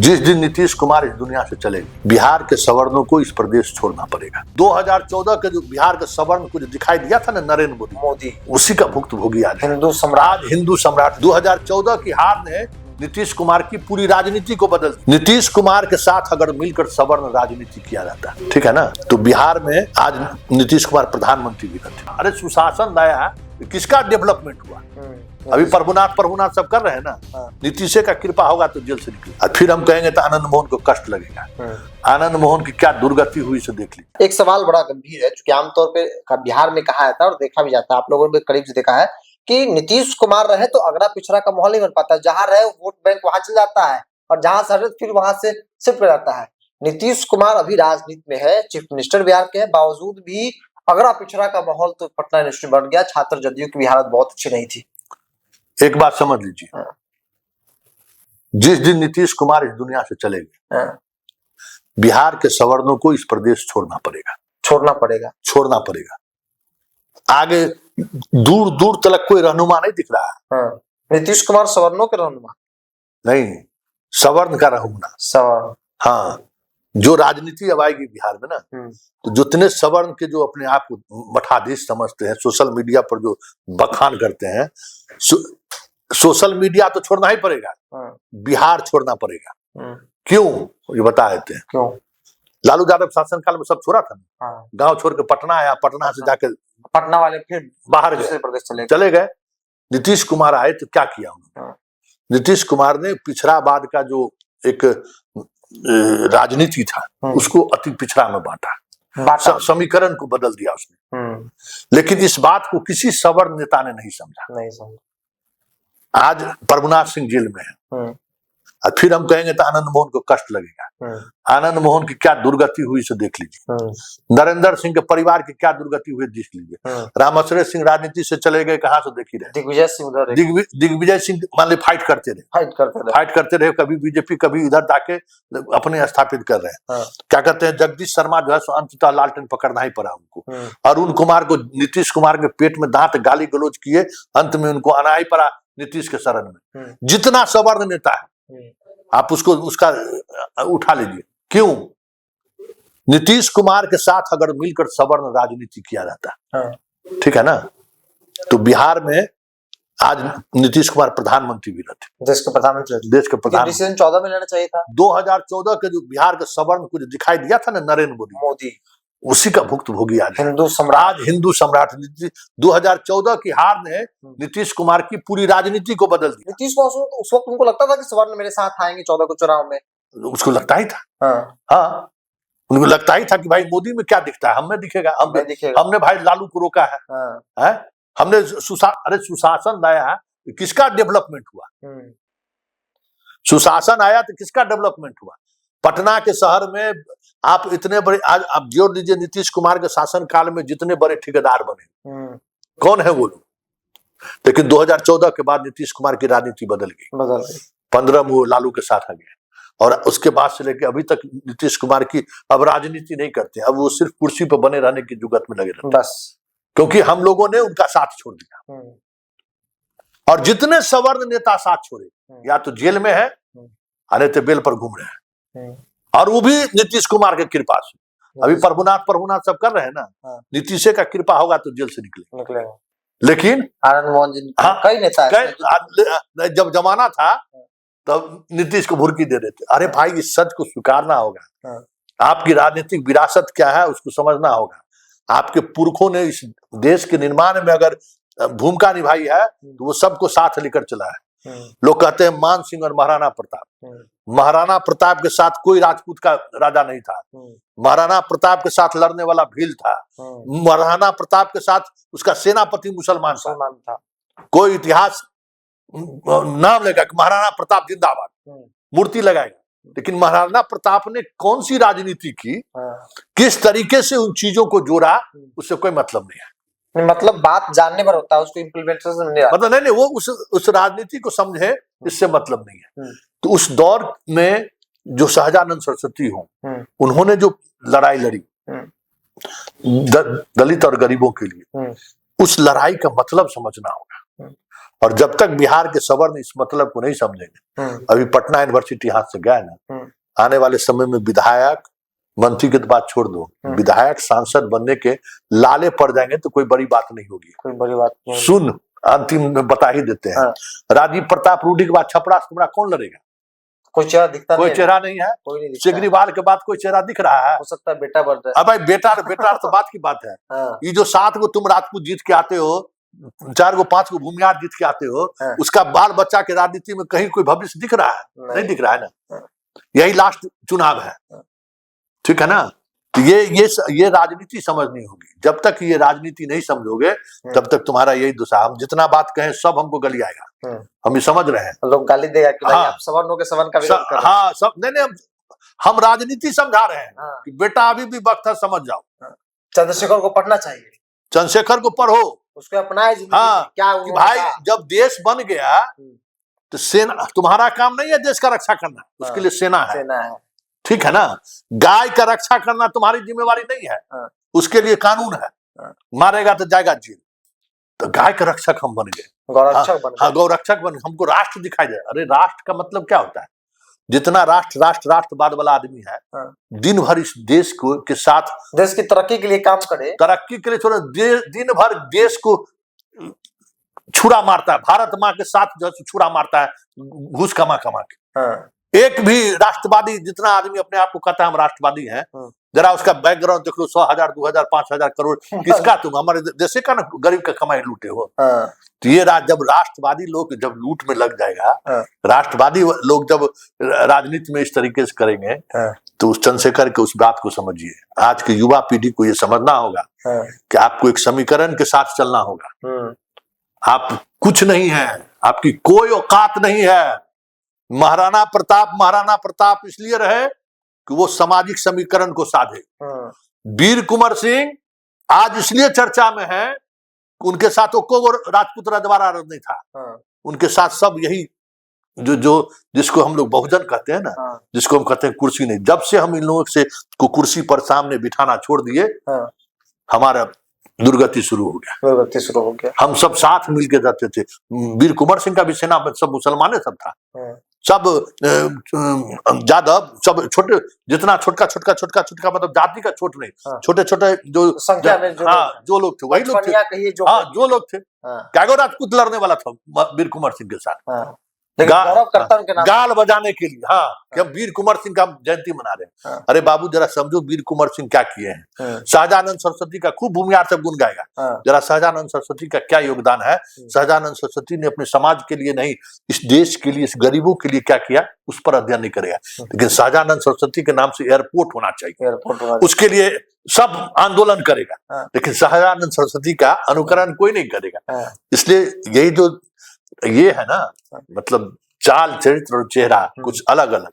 जिस दिन नीतीश कुमार इस दुनिया से चलेंगे, बिहार के सवर्णों को इस प्रदेश छोड़ना पड़ेगा। 2014 के जो बिहार के सवर्ण को जो दिखाई दिया था ना नरेंद्र मोदी, उसी का भुक्तभोगी आज हिंदू सम्राट 2014 की हार ने नीतीश कुमार की पूरी राजनीति को बदल दिया। नीतीश कुमार के साथ अगर मिलकर सवर्ण राजनीति किया जाता, ठीक है ना, तो बिहार में आज नीतीश कुमार प्रधानमंत्री भी रहते। अरे सुशासन लाया, किसका डेवलपमेंट हुआ? अभी प्रभुनाथ सब कर रहे हैं ना। नीतीश का कृपा होगा तो जेल से निकले। फिर हम कहेंगे तो आनंद मोहन को कष्ट लगेगा। आनंद मोहन की क्या दुर्गति हुई से देख लीजिए। एक सवाल बड़ा गंभीर है, क्योंकि आमतौर पे बिहार में कहा जाता है और देखा भी जाता है, आप लोगों ने करीब से देखा है कि नीतीश कुमार रहे तो अगड़ा पिछड़ा का माहौल नहीं बन पाता। जहां रहे वोट बैंक वहां चल जाता है और जहां से हटे फिर वहां से शिफ्ट कर जाता है। नीतीश कुमार अभी राजनीति में है, चीफ मिनिस्टर बिहार के, बावजूद भी अगड़ा पिछड़ा का माहौल तो पटना यूनिवर्सिटी बन गया। छात्र जदयू की भी हालत बहुत अच्छी नहीं थी। एक बात समझ लीजिए, जिस दिन नीतीश कुमार इस दुनिया से चलेंगे, बिहार के सवर्णों को इस प्रदेश छोड़ना पड़ेगा। आगे दूर दूर तक कोई रहनुमा नहीं दिख रहा है। नीतीश कुमार सवर्णों के रहनुमा नहीं, सवर्ण का रहनुमा। हाँ, जो राजनीति अब आएगी बिहार में ना, तो जितने सवर्ण के जो अपने आप को मठाधीश समझते हैं, सोशल मीडिया पर जो बखान करते हैं, सोशल मीडिया तो छोड़ना ही पड़ेगा, बिहार छोड़ना पड़ेगा। क्यों ये बता देते हैं। क्यों? लालू यादव शासनकाल में सब छोड़ा था ना। गांव छोड़ के पटना आया, पटना से जाके पटना वाले फिर बाहर प्रदेश चले गए। नीतीश कुमार आए तो क्या किया उन्होंने? नीतीश कुमार ने पिछड़ावाद का जो एक राजनीति था उसको अति पिछड़ा में बांटा, समीकरण को बदल दिया उसने। लेकिन इस बात को किसी सवर्ण नेता ने नहीं समझा। आज प्रभुनाथ सिंह जेल में है और फिर हम कहेंगे तो आनंद मोहन को कष्ट लगेगा। आनंद मोहन की क्या दुर्गति हुई से देख लीजिए। नरेंद्र सिंह के परिवार की क्या दुर्गति हुई देख लीजिए। रामाश्रय सिंह राजनीति से चले गए, कहां से देख ही रहे। दिग्विजय सिंह मान ली फाइट करते रहे, कभी बीजेपी कभी इधर जाके अपने स्थापित कर रहे हैं। क्या कहते हैं, जगदीश शर्मा जो है अंततः लालटेन पकड़ना ही पड़ा उनको। अरुण कुमार को नीतीश कुमार के पेट में दांत गाली गलौज किए, अंत में उनको आना ही पड़ा नीतीश के शरण में। जितना सवर्ण नेता है आप उसका उठा लीजिए। क्यों? नीतीश कुमार के साथ अगर मिलकर सवर्ण राजनीति किया जाता, ठीक है ना, तो बिहार में आज नीतीश कुमार प्रधानमंत्री भी रहते। देश के प्रधानमंत्री डिसीजन 14 में लेना चाहिए था। 2014 के जो बिहार के सवर्ण को जो दिखाई दिया था ना नरेंद्र मोदी, उसी का भुक्तभोगी आज हिंदू सम्राट 2014 की हार ने नीतीश कुमार की पूरी राजनीति को बदल दिया। नीतीश को उस वक्त उनको लगता था कि सवर्ण मेरे साथ आएंगे 14 को चुनाव में। उसको लगता ही था। हाँ, उनको लगता ही था कि भाई मोदी में क्या दिखता है, हमें दिखेगा। हमने भाई लालू को रोका है। हमने सुशासन लाया, किसका डेवलपमेंट हुआ? सुशासन आया तो किसका डेवलपमेंट हुआ? पटना के शहर में आप इतने बड़े, आज आप जोड़ लीजिए, नीतीश कुमार के शासन काल में जितने बड़े ठेकेदार बने, कौन है वो लोग? लेकिन 2014 के बाद नीतीश कुमार की राजनीति बदल गई। 15 में वो लालू के साथ आ गए और उसके बाद से लेके अभी तक नीतीश कुमार की अब राजनीति नहीं करते। अब वो सिर्फ कुर्सी पर बने रहने की जुगत में लगे रहते बस, क्योंकि हम लोगों ने उनका साथ छोड़ दिया। और जितने सवर्ण नेता साथ छोड़े, या तो जेल में है, अरे तो बेल पर घूम रहे हैं, और वो भी नीतीश कुमार के कृपा से। अभी प्रभुनाथ सब कर रहे हैं ना। नीतीश का कृपा होगा तो जेल से निकले। लेकिन आनंद मोहन जी, कई नेता जब जमाना था तब नीतीश को भुर्की दे देते। अरे भाई, इस सच को स्वीकारना होगा। आपकी राजनीतिक विरासत क्या है उसको समझना होगा। आपके पुरखों ने इस देश के निर्माण में अगर भूमिका निभाई है तो वो सबको साथ लेकर चला है। लोग कहते हैं मान सिंह और महाराणा प्रताप के साथ कोई राजपूत का राजा नहीं था। महाराणा प्रताप के साथ लड़ने वाला भील था। महाराणा प्रताप के साथ उसका सेनापति मुसलमान था। कोई इतिहास नाम लेगा महाराणा प्रताप जिंदाबाद, मूर्ति लगाएगा, लेकिन महाराणा प्रताप ने कौन सी राजनीति की, किस तरीके से उन चीजों को जोड़ा, उससे कोई मतलब नहीं है। मतलब बात जानने पर होता है, उसको इम्प्लीमेंटेशन नहीं, मतलब नहीं, वो उस राजनीति को समझे, इससे मतलब नहीं है। तो उस दौर में जो सहजानंद सरस्वती हो, उन्होंने जो लड़ाई लड़ी दलित और गरीबों के लिए, उस लड़ाई का मतलब समझना होगा। और जब तक बिहार के सवर्ण इस मतलब को नहीं समझेंगे, अभी पटना यूनिवर्सिटी हाथ से गया ना, आने वाले समय में विधायक मंत्री की तो बात छोड़ दो, विधायक सांसद बनने के लाले पड़ जाएंगे तो कोई बड़ी बात नहीं होगी। कोई बड़ी बात नहीं। सुन, अंतिम में बता ही देते हैं। राजीव प्रताप रूडी के बाद छपरा से कौन लड़ेगा? कोई चेहरा दिखता कोई चेहरा नहीं है। कोई नहीं दिखता। सिगरीवाल के बाद कोई चेहरा दिख रहा है? हो सकता है बेटा बन रहा है। अब भाई बेटा तो बात की बात है। ये जो 7 को तुम राजपूत जीत के आते हो, 4 को 5 को भूमिहार जीत के आते हो, उसका बाल बच्चा के राजनीति में कहीं कोई भविष्य दिख रहा है? नहीं दिख रहा है ना। यही लास्ट चुनाव है, ठीक है ना। तो ये राजनीति समझनी होगी। जब तक ये राजनीति नहीं समझोगे तब तक तुम्हारा यही दुसा। हम जितना बात कहें सब हमको गली आएगा, हम ये समझ रहे हैं। लोग गाली देगा कि भाई आप सवर्णों के सवन का विरोध कर रहे हैं। हाँ, सब नहीं, हम राजनीति समझा रहे हैं कि बेटा अभी भी वक्त है, समझ जाओ। चंद्रशेखर को पढ़ना चाहिए, चंद्रशेखर को पढ़ो, उसको अपनाए जिंदगी। हाँ, क्या कि भाई जब देश बन गया तो सेना, तुम्हारा काम नहीं है देश का रक्षा करना, उसके लिए सेना है, ठीक है ना। गाय का रक्षा करना तुम्हारी जिम्मेवारी नहीं है, उसके लिए कानून है, मारेगा तो जाएगा जेल। तो गाय का रक्षक हम बन गए, गौरक्षक बन, हमको राष्ट्र दिखाई दे। अरे राष्ट्र का मतलब क्या होता है? जितना राष्ट्रवाद वाला आदमी है, दिन भर इस देश को के साथ, देश की तरक्की के लिए काम करे, तरक्की के लिए छोड़ो, दिन भर देश को छुरा मारता है, भारत माँ के साथ जो छुरा मारता है घूस कमा के। एक भी राष्ट्रवादी, जितना आदमी अपने आप को कहता है हम राष्ट्रवादी हैं, जरा उसका बैकग्राउंड देख लो, 100,000 2,000 5,000 करोड़ किसका, तुम हमारे देश का ना गरीब का कमाई लूटे हो। तो ये जब राष्ट्रवादी लोग जब लूट में लग जाएगा, राष्ट्रवादी लोग जब राजनीति में इस तरीके से करेंगे, तो उस चंद्रशेखर के उस बात को समझिए। आज के युवा पीढ़ी को ये समझना होगा कि आपको एक समीकरण के साथ चलना होगा। आप कुछ नहीं है, आपकी कोई औकात नहीं है। महाराणा प्रताप इसलिए रहे कि वो सामाजिक समीकरण को साधे। वीर कुंवर सिंह आज इसलिए चर्चा में है कि उनके साथ वो राजपूत रजवाड़ा नहीं था, उनके साथ सब यही जो जिसको हम लोग बहुजन कहते हैं ना, जिसको हम कहते हैं कुर्सी नहीं। जब से हम इन लोगों से को कुर्सी पर सामने बिठाना छोड़ दिए, हमारा दुर्गति शुरू हो गया। हम सब साथ मिलके जाते थे। वीर कुंवर सिंह का भी सेना सब मुसलमाने सब था, सब यादव, सब छोटे, जितना छोटका मतलब जाति का छोट नहीं, छोटे जो संख्या में जो लोग थे वही लोग थे, जो लोग थे। क्या राजपूत लड़ने वाला था वीर कुंवर सिंह के साथ, गाल बजाने के लिए, कि हम वीर कुंवर सिंह का जयंती मना रहे हैं। अरे बाबू जरा समझो वीर कुंवर सिंह क्या किए हैं। सहजानंद सरस्वती का खूब भूमिहार से गुण गाएगा, जरा सहजानंद सरस्वती का क्या योगदान है। सहजानंद सरस्वती ने अपने समाज के लिए नहीं, इस देश के लिए, इस गरीबों के लिए क्या किया, उस पर अध्ययन नहीं करेगा। लेकिन सहजानंद सरस्वती के नाम से एयरपोर्ट होना चाहिए, उसके लिए सब आंदोलन करेगा, लेकिन सहजानंद सरस्वती का अनुकरण कोई नहीं करेगा। इसलिए यही जो ये है ना, मतलब चाल चरित्र और चेहरा कुछ अलग अलग।